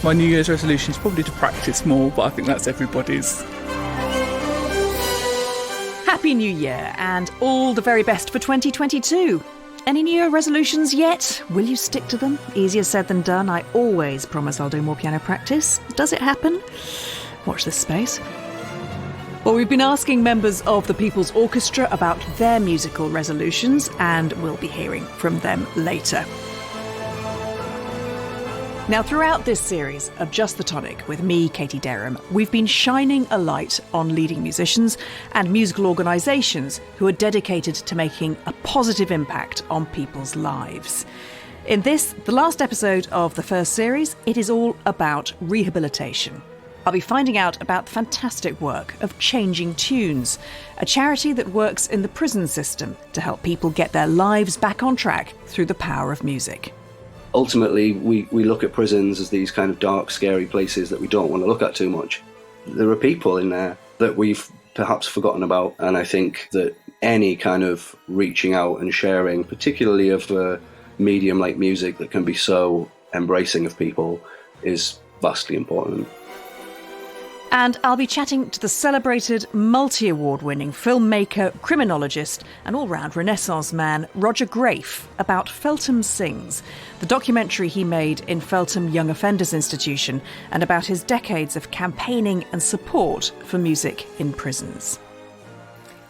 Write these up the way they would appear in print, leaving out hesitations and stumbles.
My New Year's resolution is probably to practice more, but I think that's everybody's. Happy New Year and all the very best for 2022. Any New Year resolutions yet? Will you stick to them? Easier said than done. I always promise I'll do more piano practice. Does it happen? Watch this space. Well, we've been asking members of the People's Orchestra about their musical resolutions, and we'll be hearing from them later. Now, throughout this series of Just the Tonic with me, Katie Derham, we've been shining a light on leading musicians and musical organisations who are dedicated to making a positive impact on people's lives. In this, the last episode of the first series, it is all about rehabilitation. I'll be finding out about the fantastic work of Changing Tunes, a charity that works in the prison system to help people get their lives back on track through the power of music. Ultimately, we look at prisons as these kind of dark, scary places that we don't want to look at too much. There are people in there that we've perhaps forgotten about, and I think that any kind of reaching out and sharing, particularly of a medium like music that can be so embracing of people, is vastly important. And I'll be chatting to the celebrated multi-award-winning filmmaker, criminologist and all-round Renaissance man Roger Graef about Feltham Sings, the documentary he made in Feltham Young Offenders Institution, and about his decades of campaigning and support for music in prisons.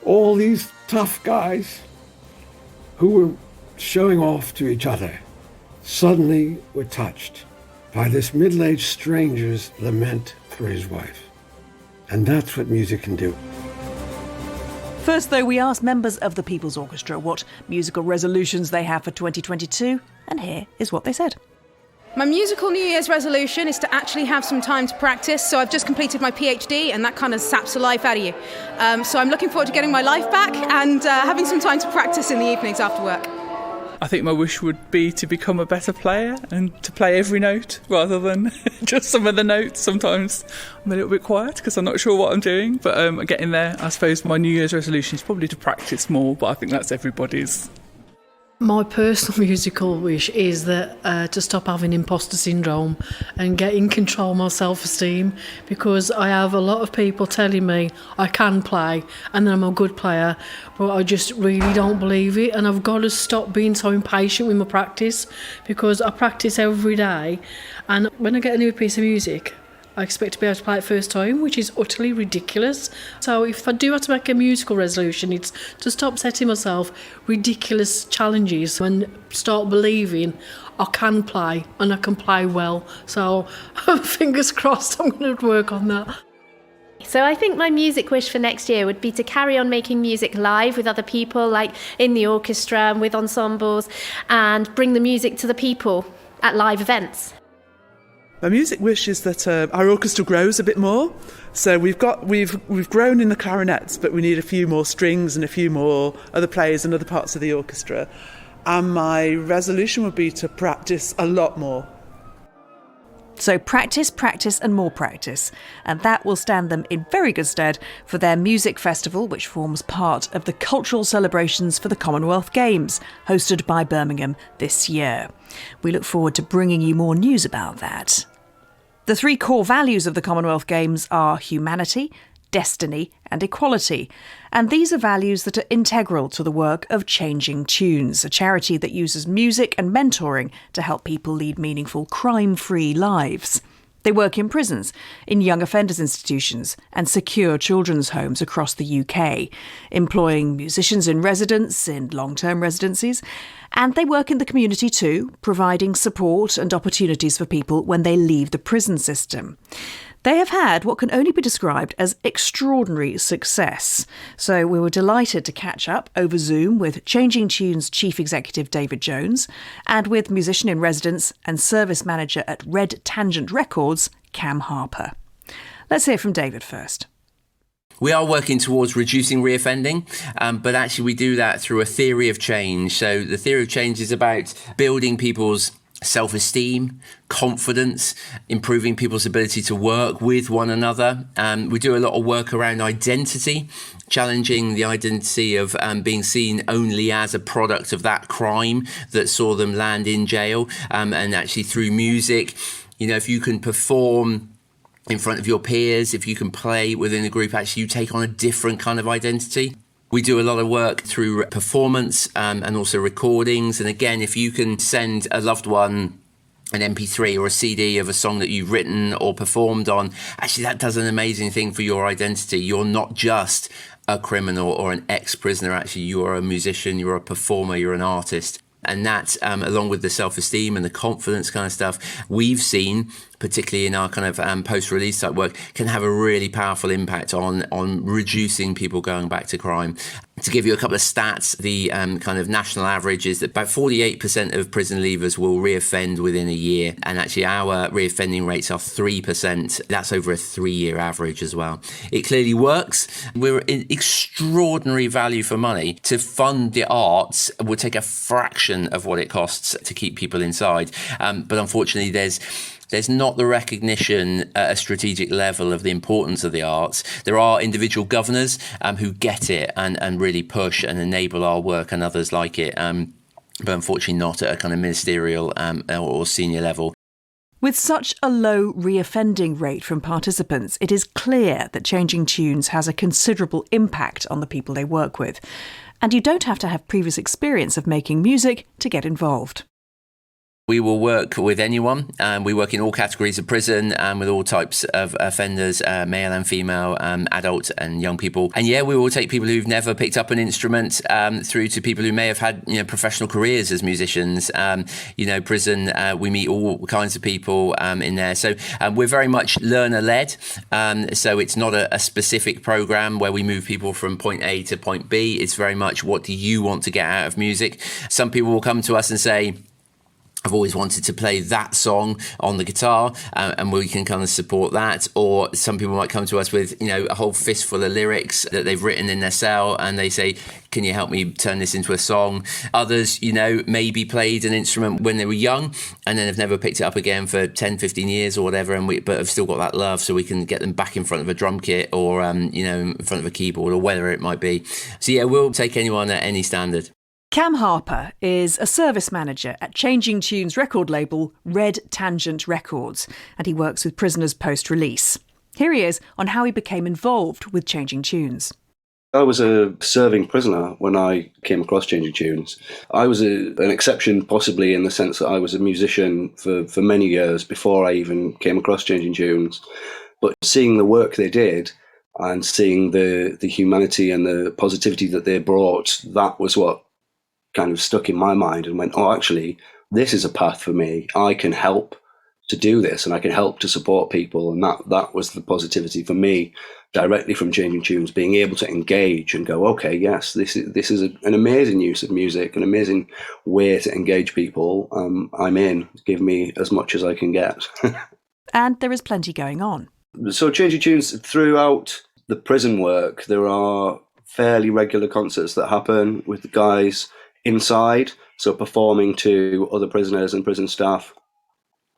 All these tough guys who were showing off to each other suddenly were touched by this middle-aged stranger's lament for his wife. And that's what music can do. First, though, we asked members of the People's Orchestra what musical resolutions they have for 2022, and here is what they said. My musical New Year's resolution is to actually have some time to practice. So I've just completed my PhD, and that kind of saps the life out of you. So I'm looking forward to getting my life back and having some time to practice in the evenings after work. I think my wish would be to become a better player and to play every note rather than just some of the notes. Sometimes I'm a little bit quiet because I'm not sure what I'm doing, but getting there. I suppose my New Year's resolution is probably to practice more, but I think that's everybody's. My personal musical wish is that to stop having imposter syndrome and get in control of my self-esteem, because I have a lot of people telling me I can play and that I'm a good player, but I just really don't believe it, and I've got to stop being so impatient with my practice, because I practice every day, and when I get a new piece of music I expect to be able to play it first time, which is utterly ridiculous. So if I do have to make a musical resolution, it's to stop setting myself ridiculous challenges and start believing I can play and I can play well. So fingers crossed, I'm going to work on that. So I think my music wish for next year would be to carry on making music live with other people, like in the orchestra and with ensembles, and bring the music to the people at live events. My music wish is that our orchestra grows a bit more. So we've grown in the clarinets, but we need a few more strings and a few more other players and other parts of the orchestra. And my resolution would be to practice a lot more. So practice, practice and more practice. And that will stand them in very good stead for their music festival, which forms part of the cultural celebrations for the Commonwealth Games, hosted by Birmingham this year. We look forward to bringing you more news about that. The three core values of the Commonwealth Games are humanity, destiny and equality. And these are values that are integral to the work of Changing Tunes, a charity that uses music and mentoring to help people lead meaningful, crime-free lives. They work in prisons, in young offenders institutions and secure children's homes across the UK, employing musicians in residence, in long-term residencies, and they work in the community too, providing support and opportunities for people when they leave the prison system. They have had what can only be described as extraordinary success. So we were delighted to catch up over Zoom with Changing Tunes Chief Executive David Jones and with musician in residence and service manager at Red Tangent Records, Cam Harper. Let's hear from David first. We are working towards reducing reoffending, but actually we do that through a theory of change. So the theory of change is about building people's self-esteem, confidence, improving people's ability to work with one another. We do a lot of work around identity, challenging the identity of being seen only as a product of that crime that saw them land in jail, and actually through music, If you can perform in front of your peers, if you can play within a group, actually you take on a different kind of identity. We do a lot of work through performance and also recordings. And again, if you can send a loved one an MP3 or a CD of a song that you've written or performed on, actually that does an amazing thing for your identity. You're not just a criminal or an ex-prisoner. Actually, you are a musician, you're a performer, you're an artist. And that, along with the self-esteem and the confidence kind of stuff, we've seen, particularly in our kind of post-release type work, can have a really powerful impact on reducing people going back to crime. To give you a couple of stats, the kind of national average is that about 48% of prison leavers will reoffend within a year. And actually our reoffending rates are 3%. That's over a 3-year average as well. It clearly works. We're in extraordinary value for money. To fund the arts would take a fraction of what it costs to keep people inside. But unfortunately, there's not the recognition at a strategic level of the importance of the arts. There are individual governors who get it and really push and enable our work and others like it, but unfortunately not at a kind of ministerial or senior level. With such a low reoffending rate from participants, it is clear that Changing Tunes has a considerable impact on the people they work with. And you don't have to have previous experience of making music to get involved. We will work with anyone. We work in all categories of prison and with all types of offenders, male and female, adult and young people. And yeah, we will take people who've never picked up an instrument through to people who may have had professional careers as musicians. Prison, we meet all kinds of people in there. So we're very much learner-led. So it's not a specific program where we move people from point A to point B. It's very much, what do you want to get out of music? Some people will come to us and say, I've always wanted to play that song on the guitar, and we can kind of support that. Or some people might come to us with, a whole fistful of lyrics that they've written in their cell, and they say, can you help me turn this into a song? Others, maybe played an instrument when they were young and then have never picked it up again for 10, 15 years or whatever, but have still got that love, so we can get them back in front of a drum kit or, in front of a keyboard or whatever it might be. So yeah, we'll take anyone at any standard. Cam Harper is a service manager at Changing Tunes record label Red Tangent Records, and he works with prisoners post-release. Here he is on how he became involved with Changing Tunes. I was a serving prisoner when I came across Changing Tunes. I was an exception possibly in the sense that I was a musician for many years before I even came across Changing Tunes. But seeing the work they did and seeing the humanity and the positivity that they brought, that was what kind of stuck in my mind and went, oh, actually, this is a path for me. I can help to do this and I can help to support people. And that was the positivity for me directly from Changing Tunes, being able to engage and go, okay, yes, this is an amazing use of music, an amazing way to engage people. I'm in. Give me as much as I can get. And there is plenty going on. So Changing Tunes, throughout the prison work, there are fairly regular concerts that happen with the guys inside, so performing to other prisoners and prison staff.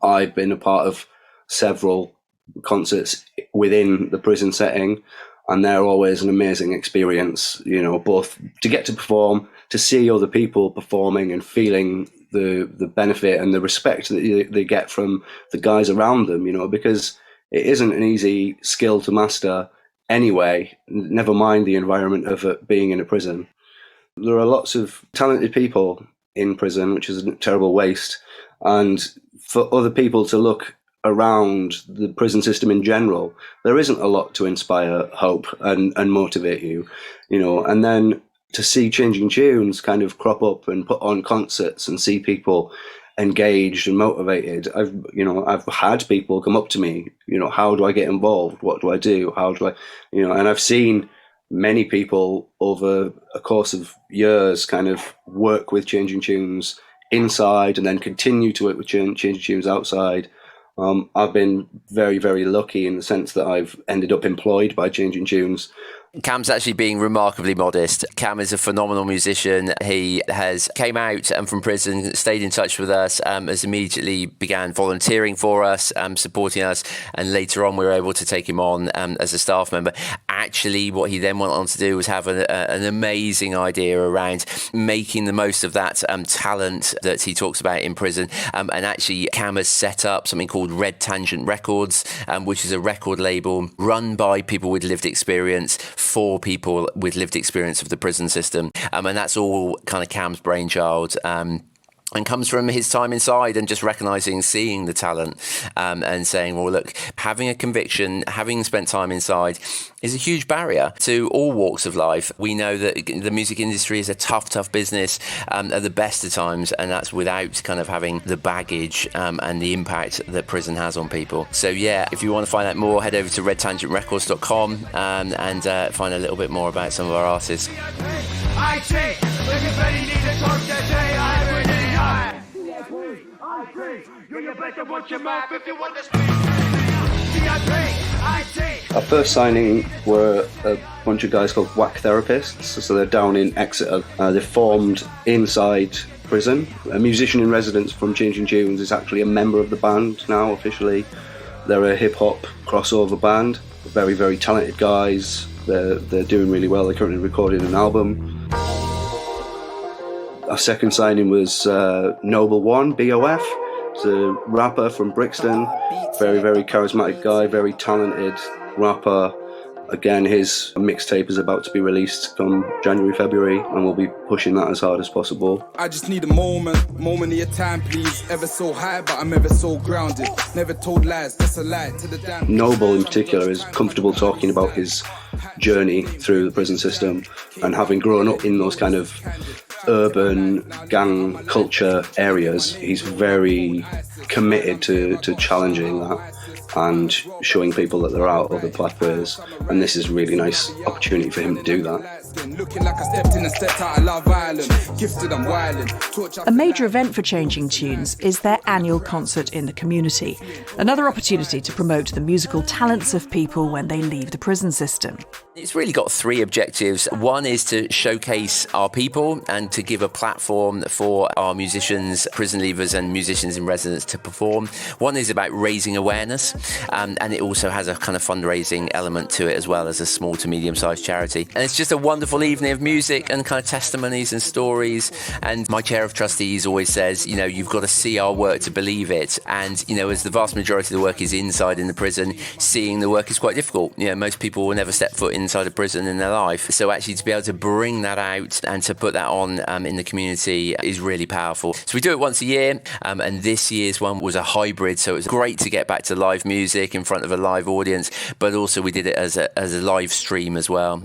I've been a part of several concerts within the prison setting, and they're always an amazing experience, both to get to perform, to see other people performing and feeling the benefit and the respect that they get from the guys around them, because it isn't an easy skill to master anyway, never mind the environment of being in a prison. There are lots of talented people in prison, which is a terrible waste. And for other people to look around the prison system in general, there isn't a lot to inspire hope and motivate you, and then to see Changing Tunes kind of crop up and put on concerts and see people engaged and motivated. I've had people come up to me, how do I get involved? What do I do? How do I, and I've seen many people over a course of years kind of work with Changing Tunes inside and then continue to work with Changing Tunes outside. I've been very, very lucky in the sense that I've ended up employed by Changing Tunes Cam's actually being remarkably modest. Cam is a phenomenal musician. He has came out from prison, stayed in touch with us, has immediately began volunteering for us, supporting us, and later on we were able to take him on as a staff member. Actually, what he then went on to do was have an amazing idea around making the most of that talent that he talks about in prison. And actually, Cam has set up something called Red Tangent Records, which is a record label run by people with lived experience, for people with lived experience of the prison system. And that's all kind of Cam's brainchild. And comes from his time inside and just recognising, seeing the talent and saying, well, look, having a conviction, having spent time inside is a huge barrier to all walks of life. We know that the music industry is a tough business at the best of times, and that's without kind of having the baggage and the impact that prison has on people. So, yeah, if you want to find out more, head over to redtangentrecords.com and find a little bit more about some of our artists. Our first signing were a bunch of guys called Whack Therapists, so they're down in Exeter. They're formed inside prison. A musician in residence from Changing Tunes is actually a member of the band now officially. They're a hip-hop crossover band. Very, very talented guys. They're doing really well. They're currently recording an album. Our second signing was Noble One, BOF. He's a rapper from Brixton. Very, very charismatic guy, very talented rapper. Again, his mixtape is about to be released come January, February, and we'll be pushing that as hard as possible. I just need a moment of your time, please. Ever so high, but I'm ever so grounded. Never told lies, that's a lie to the damn. Noble in particular is comfortable talking about his journey through the prison system, and having grown up in those kind of urban gang culture areas, he's very committed to challenging that and showing people that there are other pathways, and this is a really nice opportunity for him to do that. A major event for Changing Tunes is their annual concert in the community, another opportunity to promote the musical talents of people when they leave the prison system. It's really got three objectives. One is to showcase our people and to give a platform for our musicians, prison leavers and musicians in residence to perform. One is about raising awareness, and it also has a kind of fundraising element to it as well as a small to medium-sized charity. And it's just a wonderful evening of music and kind of testimonies and stories. And my chair of trustees always says, you know, you've got to see our work to believe it. And, you know, as the vast majority of the work is inside in the prison, seeing the work is quite difficult. You know, most people will never step foot inside a prison in their life. So actually to be able to bring that out and to put that on in the community is really powerful. So we do it once a year, and this year's one was a hybrid. So it was great to get back to live music in front of a live audience, but also we did it as a live stream as well.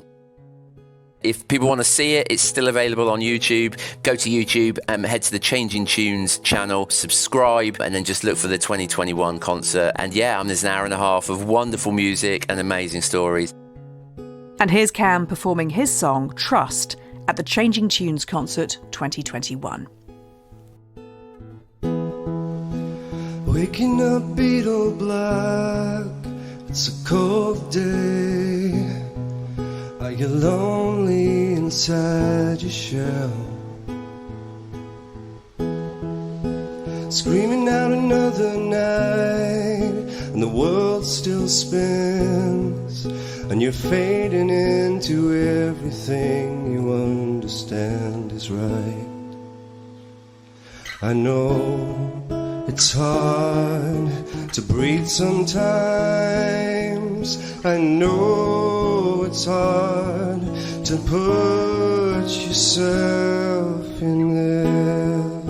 If people want to see it, it's still available on YouTube. Go to YouTube and head to the Changing Tunes channel, subscribe, and then just look for the 2021 concert. And yeah, there's an hour and a half of wonderful music and amazing stories. And here's Cam performing his song, Trust, at the Changing Tunes concert 2021. Waking up beetle black, it's a cold day. Are you lonely inside your shell? Screaming out another night, and the world still spins, and you're fading into everything you understand is right. I know it's hard to breathe sometimes. I know it's hard to put yourself in this.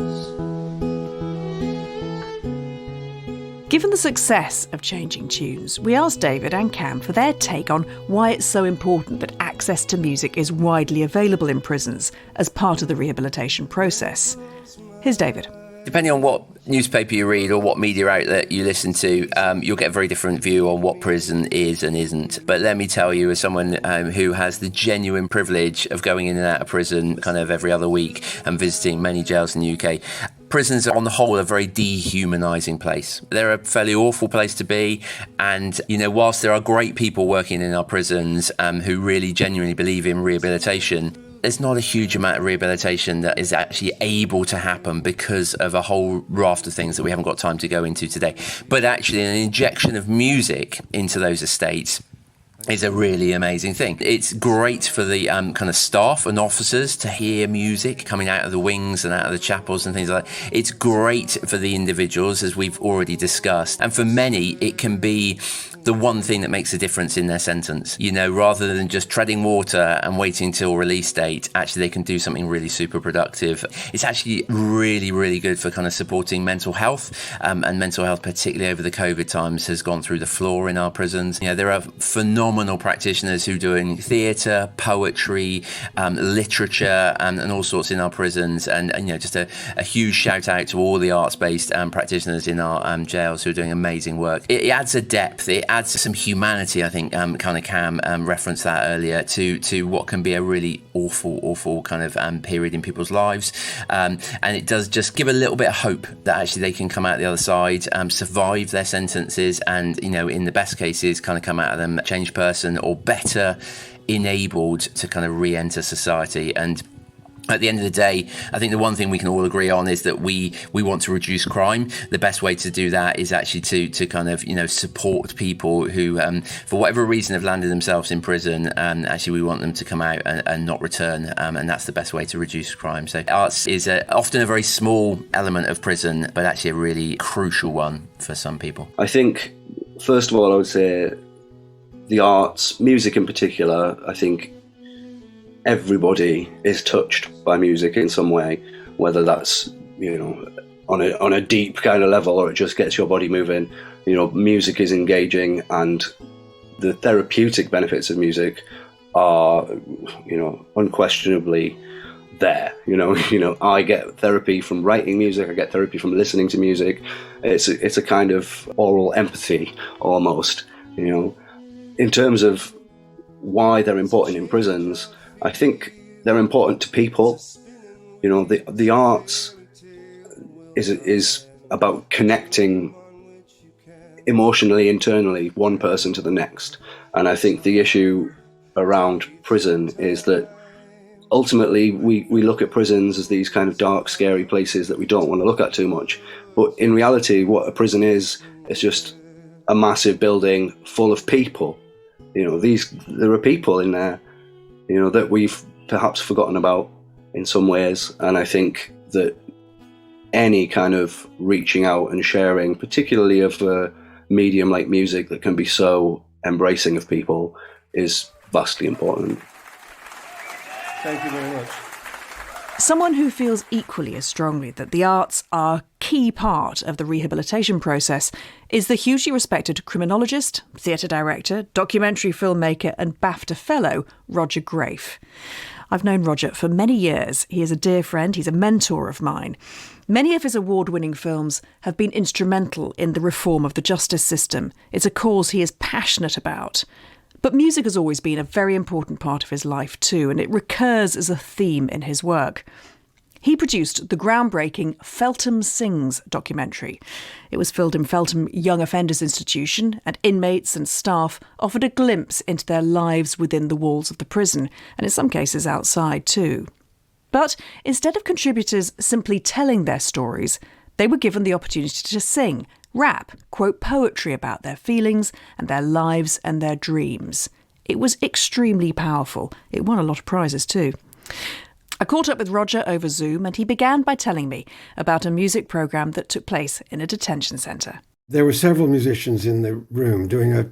Given the success of Changing Tunes, we asked David and Cam for their take on why it's so important that access to music is widely available in prisons as part of the rehabilitation process. Here's David. Depending on what newspaper you read or what media outlet you listen to, you'll get a very different view on what prison is and isn't. But let me tell you, as someone who has the genuine privilege of going in and out of prison kind of every other week and visiting many jails in the UK, prisons are on the whole a very dehumanising place. They're a fairly awful place to be, and whilst there are great people working in our prisons who really genuinely believe in rehabilitation, there's not a huge amount of rehabilitation that is actually able to happen because of a whole raft of things that we haven't got time to go into today. But actually an injection of music into those estates is a really amazing thing. It's great for the kind of staff and officers to hear music coming out of the wings and out of the chapels and things like that. It's great for the individuals, as we've already discussed. And for many, it can be the one thing that makes a difference in their sentence. Rather than just treading water and waiting till release date, actually they can do something really super productive. It's actually really, really good for kind of supporting mental health, and mental health, particularly over the COVID times, has gone through the floor in our prisons. There are phenomenal practitioners who are doing theatre, poetry, literature, and all sorts in our prisons. And just a huge shout out to all the arts-based practitioners in our jails who are doing amazing work. It adds a depth, it adds some humanity, I think, kind of Cam referenced that earlier, to what can be a really awful kind of period in people's lives. And it does just give a little bit of hope that actually they can come out the other side, survive their sentences, and, in the best cases, kind of come out of them a changed person or better enabled to kind of re-enter society. And at the end of the day, I think the one thing we can all agree on is that we want to reduce crime. The best way to do that is actually to kind of, support people who, for whatever reason, have landed themselves in prison. Actually, we want them to come out and not return. And that's the best way to reduce crime. So arts is often a very small element of prison, but actually a really crucial one for some people. I think, first of all, I would say the arts, music in particular, I think everybody is touched by music in some way, whether that's, on a deep kind of level, or it just gets your body moving. Music is engaging, and the therapeutic benefits of music are, unquestionably there. I get therapy from writing music, I get therapy from listening to music. It's a kind of oral empathy almost. In terms of why they're important in prisons, I think they're important to people. The arts is about connecting emotionally, internally, one person to the next. And I think the issue around prison is that ultimately we look at prisons as these kind of dark, scary places that we don't want to look at too much. But in reality, what a prison is just a massive building full of people. There are people in there, that we've perhaps forgotten about in some ways. And I think that any kind of reaching out and sharing, particularly of a medium like music that can be so embracing of people, is vastly important. Thank you very much. Someone who feels equally as strongly that the arts are a key part of the rehabilitation process is the hugely respected criminologist, theatre director, documentary filmmaker and BAFTA fellow Roger Graef. I've known Roger for many years. He is a dear friend. He's a mentor of mine. Many of his award-winning films have been instrumental in the reform of the justice system. It's a cause he is passionate about. But music has always been a very important part of his life too, and it recurs as a theme in his work. He produced the groundbreaking Feltham Sings documentary. It was filmed in Feltham Young Offenders Institution, and inmates and staff offered a glimpse into their lives within the walls of the prison, and in some cases outside too. But instead of contributors simply telling their stories, they were given the opportunity to sing, rap, quote poetry about their feelings and their lives and their dreams. It was extremely powerful. It won a lot of prizes too. I caught up with Roger over Zoom, and he began by telling me about a music programme that took place in a detention centre. There were several musicians in the room doing a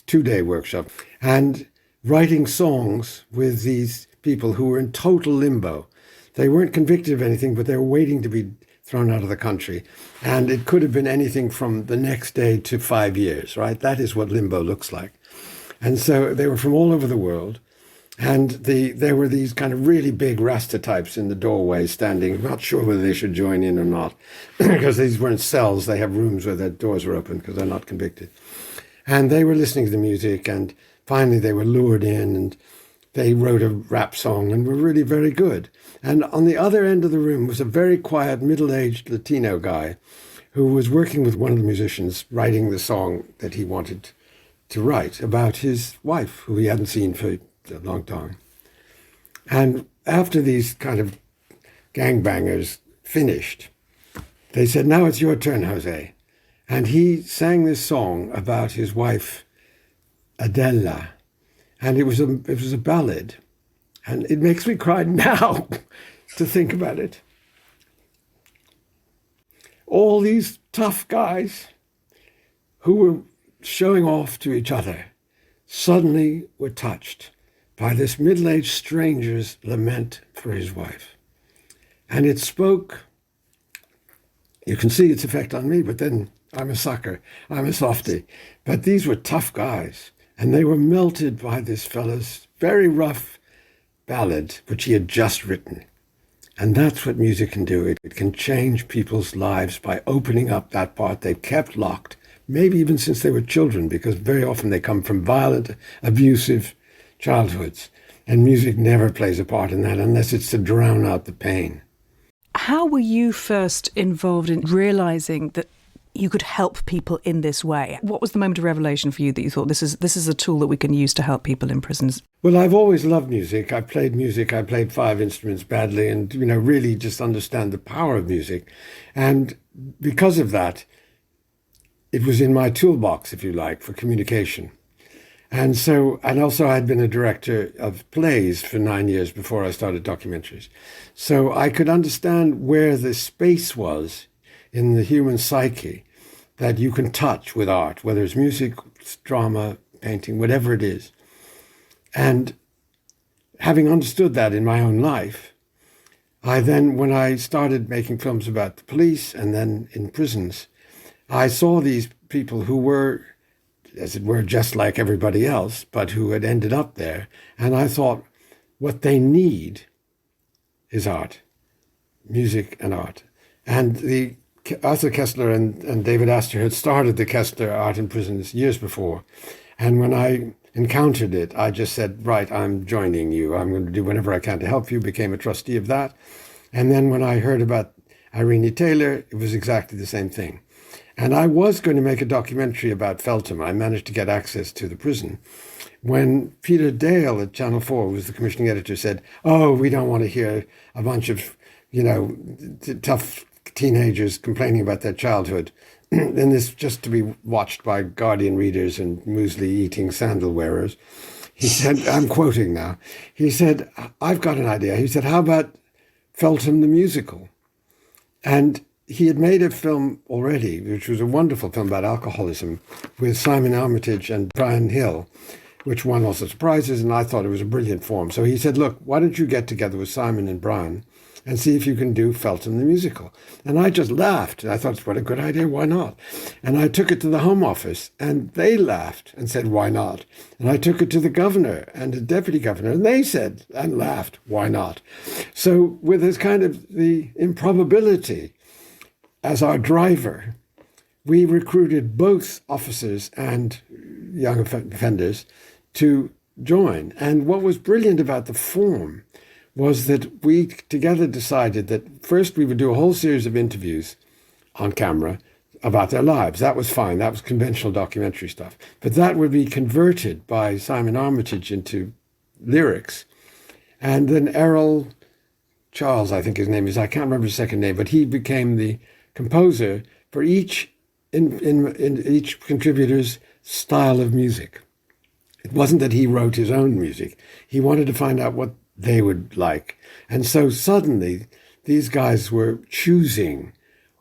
2-day workshop and writing songs with these people who were in total limbo. They weren't convicted of anything, but they were waiting to be thrown out of the country. And it could have been anything from the next day to 5 years, right? That is what limbo looks like. And so they were from all over the world. And there were these kind of really big Rasta types in the doorway standing, not sure whether they should join in or not, because these weren't cells. They have rooms where their doors are open because they're not convicted. And they were listening to the music, and finally they were lured in, and they wrote a rap song and were really very good. And on the other end of the room was a very quiet, middle-aged Latino guy who was working with one of the musicians, writing the song that he wanted to write about his wife, who he hadn't seen for a long time. And after these kind of gangbangers finished, they said, "Now it's your turn, Jose." And he sang this song about his wife, Adela. And it was a ballad. And it makes me cry now to think about it. All these tough guys who were showing off to each other suddenly were touched by this middle-aged stranger's lament for his wife. And it spoke, you can see its effect on me, but then I'm a sucker, I'm a softie. But these were tough guys, and they were melted by this fellow's very rough ballad, which he had just written. And that's what music can do. It can change people's lives by opening up that part they've kept locked, maybe even since they were children, because very often they come from violent, abusive childhoods. And music never plays a part in that unless it's to drown out the pain. How were you first involved in realising that you could help people in this way? What was the moment of revelation for you that you thought this is a tool that we can use to help people in prisons? Well, I've always loved music. I played music. I played 5 instruments badly and, really just understand the power of music. And because of that, it was in my toolbox, if you like, for communication. And also I'd been a director of plays for 9 years before I started documentaries. So I could understand where the space was in the human psyche that you can touch with art, whether it's music, drama, painting, whatever it is. And having understood that in my own life, when I started making films about the police and then in prisons, I saw these people who were, as it were, just like everybody else, but who had ended up there. And I thought, what they need is art, music and art. And Arthur Kessler and David Astor had started the Kessler Art in Prisons years before. And when I encountered it, I just said, right, I'm joining you. I'm going to do whatever I can to help you, became a trustee of that. And then when I heard about Irene Taylor, it was exactly the same thing. And I was going to make a documentary about Feltham. I managed to get access to the prison. When Peter Dale at Channel 4, who was the commissioning editor, said, "Oh, we don't want to hear a bunch of, tough teenagers complaining about their childhood. And this just to be watched by Guardian readers and muesli-eating sandal wearers." He said, I'm quoting now, he said, "I've got an idea." He said, "How about Feltham the musical?" And he had made a film already, which was a wonderful film about alcoholism, with Simon Armitage and Brian Hill, which won lots of prizes, and I thought it was a brilliant form. So he said, "Look, why don't you get together with Simon and Brian and see if you can do Feltham the musical?" And I just laughed. I thought, what a good idea, why not? And I took it to the Home Office, and they laughed and said, why not? And I took it to the governor and the deputy governor, and they said and laughed, why not? So with this kind of the improbability as our driver, we recruited both officers and young offenders to join. And what was brilliant about the form was that we together decided that first we would do a whole series of interviews on camera about their lives. That was fine. That was conventional documentary stuff. But that would be converted by Simon Armitage into lyrics. And then Errol Charles, I think his name is, I can't remember his second name, but he became the composer for each in each contributor's style of music. It wasn't that he wrote his own music. He wanted to find out what they would like. And so suddenly these guys were choosing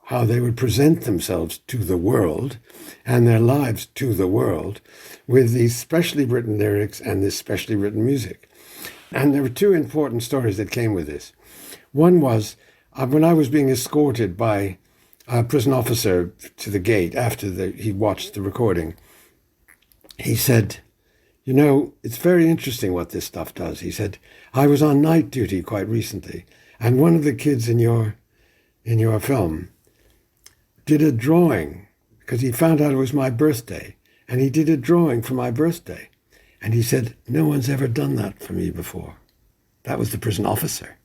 how they would present themselves to the world and their lives to the world with these specially written lyrics and this specially written music. And there were 2 important stories that came with this. One was when I was being escorted by a prison officer to the gate after he watched the recording, he said, "It's very interesting what this stuff does." He said, "I was on night duty quite recently, and one of the kids in your film did a drawing because he found out it was my birthday, and he did a drawing for my birthday. And he said, no one's ever done that for me before. That was the prison officer,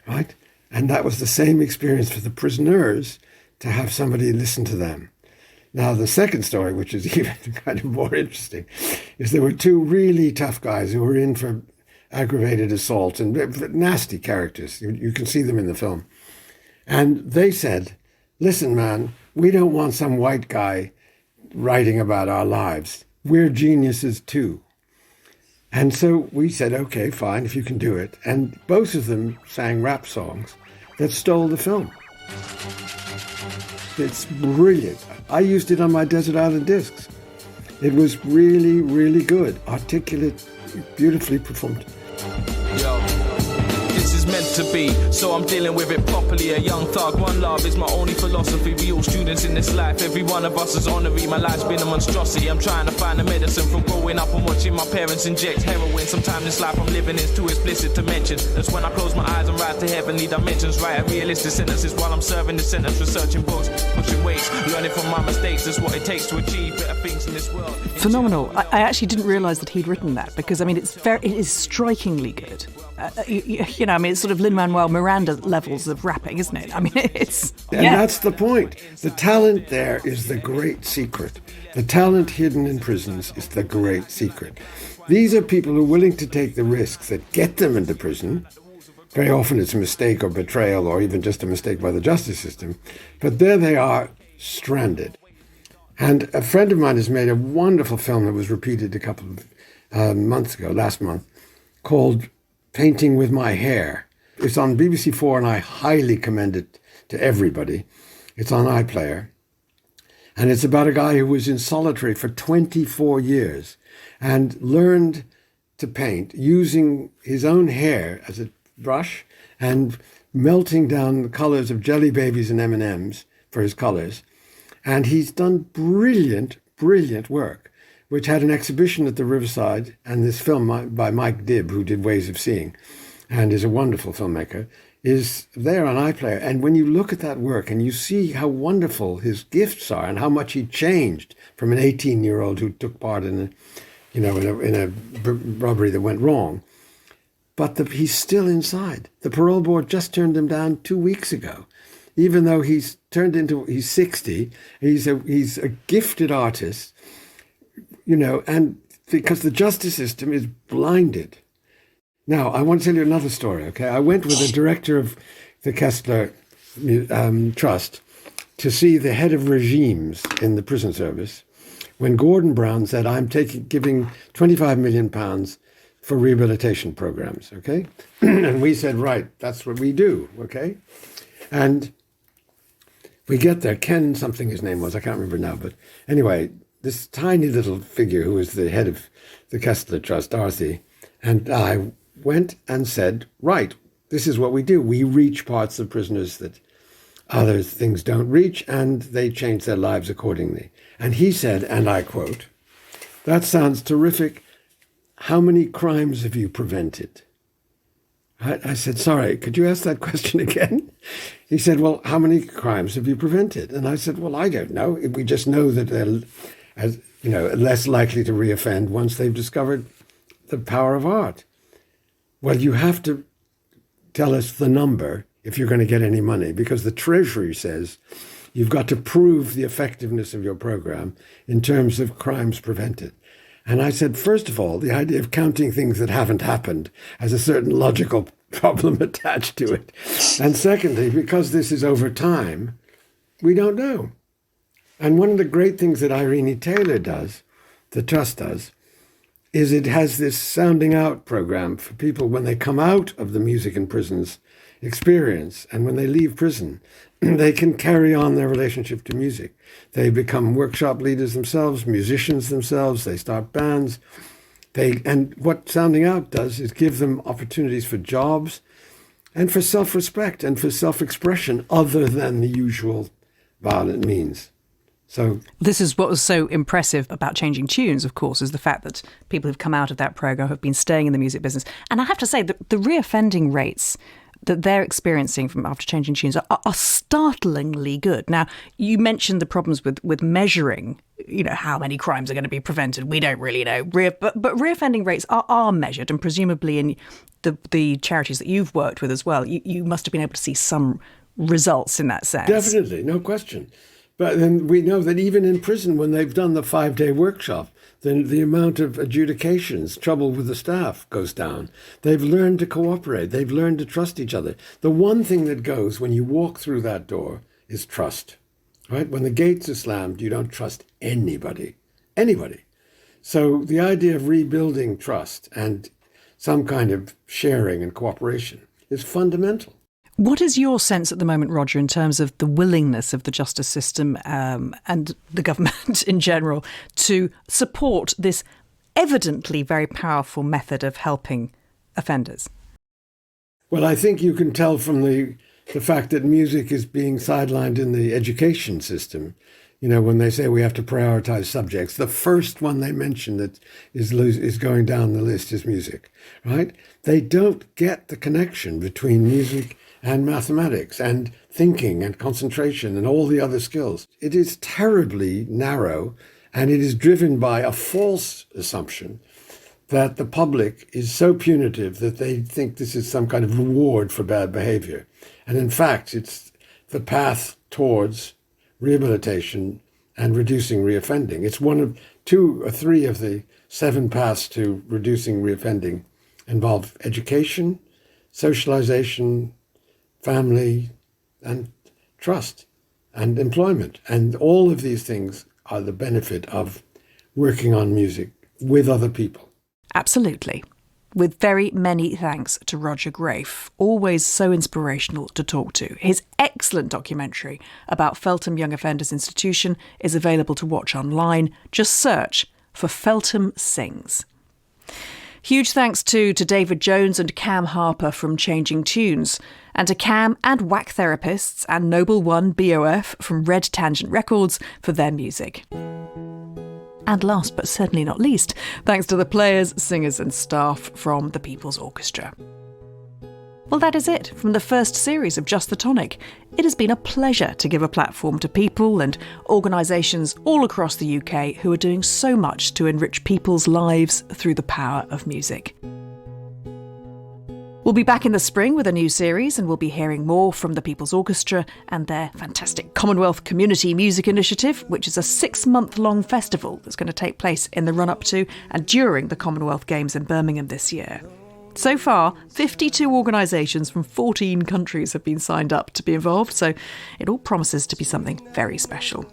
right? And that was the same experience for the prisoners, to have somebody listen to them. Now, the second story, which is even kind of more interesting, is there were two really tough guys who were in for aggravated assault, and nasty characters. You can see them in the film. And they said, listen, man, we don't want some white guy writing about our lives. We're geniuses too. And so we said, okay, fine, if you can do it. And both of them sang rap songs that stole the film. It's brilliant. I used it on my Desert Island discs. It was really, really good. Articulate, beautifully performed. Yo, this is meant to be, so I'm dealing with it properly. A young thug, one love is my only philosophy. We all students in this life, every one of us is honorary. My life's been a monstrosity. I'm trying to find the medicine from growing up and watching my parents inject heroin. Sometimes this life I'm living is too explicit to mention. That's when I close my eyes and rise to heavenly dimensions. Write a realistic sentences while I'm serving the sentence, researching books, pushing weights, learning from my mistakes. That's what it takes to achieve better things in this world. Phenomenal. I actually didn't realise that he'd written that, because, I mean, it is strikingly good. You know, I mean, it's sort of Lin-Manuel Miranda levels of rapping, isn't it? I mean, it's... And that's the point. The talent there is the great secret. The talent hidden in prisons is the great secret. These are people who are willing to take the risks that get them into prison. Very often it's a mistake or betrayal, or even just a mistake by the justice system. But there they are, stranded. And a friend of mine has made a wonderful film that was repeated a couple of months ago, last month, called Painting with My Hair. It's on BBC Four, and I highly commend it to everybody. It's on iPlayer. And it's about a guy who was in solitary for 24 years and learned to paint using his own hair as a brush and melting down the colors of Jelly Babies and M&Ms for his colors. And he's done brilliant, brilliant work, which had an exhibition at the Riverside, and this film by Mike Dibb, who did Ways of Seeing, and is a wonderful filmmaker, is there on iPlayer. And when you look at that work and you see how wonderful his gifts are and how much he changed from an 18-year-old who took part in a robbery that went wrong, but he's still inside. The parole board just turned him down 2 weeks ago. Even though he's 60, he's a gifted artist, you know, and because the justice system is blinded. Now, I want to tell you another story, okay? I went with the director of the Kessler Trust to see the head of regimes in the prison service when Gordon Brown said, I'm giving £25 million for rehabilitation programs, okay? And we said, right, that's what we do, okay? And we get there, Ken something his name was, I can't remember now, but anyway, this tiny little figure who was the head of the Kessler Trust, Darcy, and I went and said, right, this is what we do. We reach parts of prisoners that other things don't reach, and they change their lives accordingly. And he said, and I quote, that sounds terrific. How many crimes have you prevented? I said, sorry, could you ask that question again? He said, well, how many crimes have you prevented? And I said, well, I don't know. We just know that they're less likely to reoffend once they've discovered the power of art. Well, you have to tell us the number if you're going to get any money, because the Treasury says you've got to prove the effectiveness of your program in terms of crimes prevented. And I said, first of all, the idea of counting things that haven't happened has a certain logical problem attached to it. And secondly, because this is over time, we don't know. And one of the great things that Irene Taylor does, the Trust does, is it has this sounding out program for people when they come out of the music in prisons experience, and when they leave prison, they can carry on their relationship to music. They become workshop leaders themselves, musicians themselves, they start bands. And what Sounding Out does is give them opportunities for jobs and for self-respect and for self-expression other than the usual violent means. So this is what was so impressive about Changing Tunes, of course, is the fact that people who've come out of that programme have been staying in the music business. And I have to say that the reoffending rates that they're experiencing from after changing tunes are startlingly good. Now, you mentioned the problems with measuring, how many crimes are going to be prevented. We don't really know. But reoffending rates are measured, and presumably in the charities that you've worked with as well, you must have been able to see some results in that sense. Definitely, no question. But then we know that even in prison, when they've done the 5-day workshop, then the amount of adjudications, trouble with the staff, goes down. They've learned to cooperate. They've learned to trust each other. The one thing that goes when you walk through that door is trust, right? When the gates are slammed, you don't trust anybody. So the idea of rebuilding trust and some kind of sharing and cooperation is fundamental. What is your sense at the moment, Roger, in terms of the willingness of the justice system and the government in general to support this evidently very powerful method of helping offenders? Well, I think you can tell from the fact that music is being sidelined in the education system. When they say we have to prioritize subjects, the first one they mention that is going down the list is music, right? They don't get the connection between music and mathematics and thinking and concentration and all the other skills. It is terribly narrow, and it is driven by a false assumption that the public is so punitive that they think this is some kind of reward for bad behavior. And in fact, it's the path towards rehabilitation and reducing reoffending. It's one of 2 or 3 of the 7 paths to reducing reoffending involve education, socialization, family, and trust, and employment. And all of these things are the benefit of working on music with other people. Absolutely. With very many thanks to Roger Graef, always so inspirational to talk to. His excellent documentary about Feltham Young Offenders Institution is available to watch online. Just search for Feltham Sings. Huge thanks to David Jones and Cam Harper from Changing Tunes, and to Cam and Whack Therapists and Noble One BOF from Red Tangent Records for their music. And last but certainly not least, thanks to the players, singers and staff from the People's Orchestra. Well, that is it from the first series of Just the Tonic. It has been a pleasure to give a platform to people and organisations all across the UK who are doing so much to enrich people's lives through the power of music. We'll be back in the spring with a new series, and we'll be hearing more from the People's Orchestra and their fantastic Commonwealth Community Music Initiative, which is a 6-month-long festival that's going to take place in the run-up to and during the Commonwealth Games in Birmingham this year. So far, 52 organisations from 14 countries have been signed up to be involved, so it all promises to be something very special.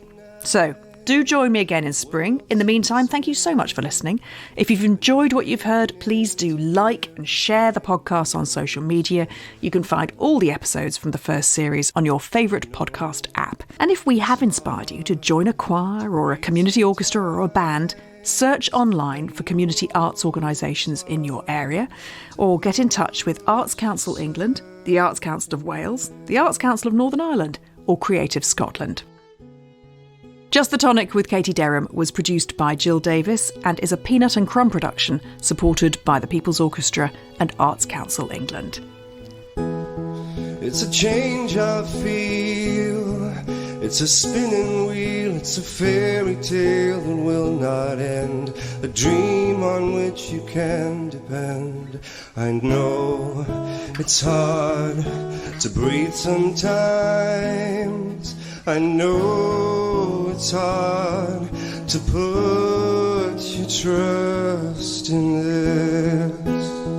So, do join me again in spring. In the meantime, thank you so much for listening. If you've enjoyed what you've heard, please do like and share the podcast on social media. You can find all the episodes from the first series on your favourite podcast app. And if we have inspired you to join a choir or a community orchestra or a band, search online for community arts organisations in your area, or get in touch with Arts Council England, the Arts Council of Wales, the Arts Council of Northern Ireland, or Creative Scotland. Just the Tonic with Katie Derham was produced by Jill Davis and is a Peanut and Crumb production supported by the People's Orchestra and Arts Council England. It's a change I feel, it's a spinning wheel, it's a fairy tale that will not end, a dream on which you can depend. I know it's hard to breathe sometimes, I know it's hard to put your trust in this.